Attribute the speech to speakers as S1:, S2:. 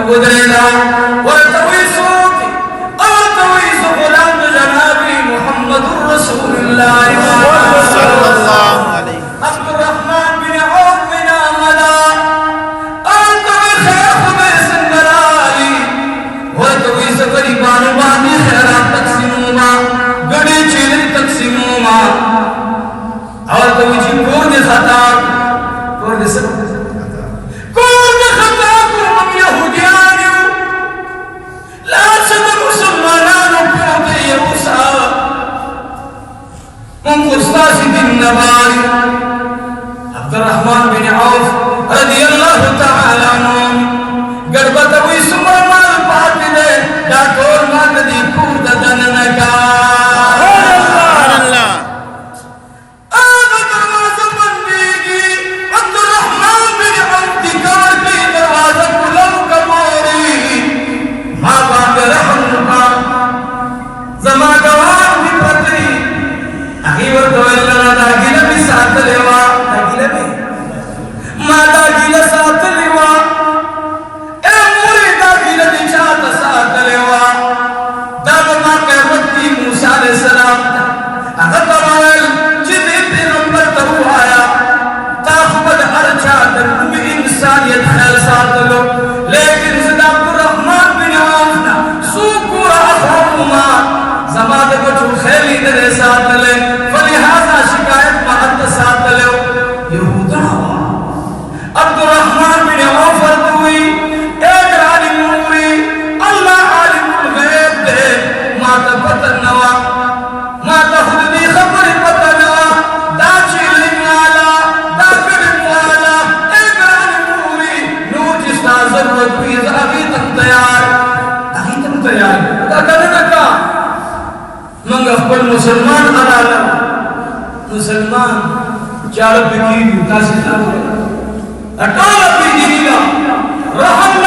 S1: ودریدا ورتوی سوکی ورتوی سو غلام جنابی محمد رسول اللہ صلی اللہ علیہ عبد الرحمن بن عوف بن عملا ورتوی خیر خبر سنگرائی ورتوی سو غریبان بانی خیرات تقسیموما گڑی چیلن تقسیموما ورتوی جی کور دے خطا کور دے سب عبد الرحمن بن عوف رضی اللہ تعالیٰ عنہ گربت ہوئی سمر مال پاک دے ڈاکور ماں دی کود دننکا آغا دروازہ بندیگی عبد الرحمن بن عوف دکار کی دروازہ کلو کموری ماں باپ رحم کا زمان گوار بھی پتری اگیور تو اللہ دا گیلہ بھی ساتھ لیوا دا گیلہ بھی ماں دا گیلہ ساتھ لیوا اے موری دا گیلہ دی چاہتا ساتھ لیوا دا ماں قیمت کی موسیٰ علیہ السلام اگر تمہارل جدی پیغمبر تبو آیا تا خبر ہر چاہتا بھی انسانیت حیل ساتھ لو لیکن زد عبد الرحمن بن عوفنا سوکورا اخوما زمان کو جو خیلی دنے ساتھ لے فلہذا شکایت مہت ساتھ لے یہودا عبد الرحمن بن عوف ارتوئی ایک عالم نوری اللہ عالم الغیب دے ماتا پتن نوا ماتا خود دی خبر پتن نوا دا چیلنگ آلا دا کرم آلا ایک عالم نوری نور جستا ضرورت پیز ابھی تک تیار دا کرنا کا منگ اخبر مسلمان علالا مسلمان چار بکیری تاسی تاسی اٹالا بکیری رحم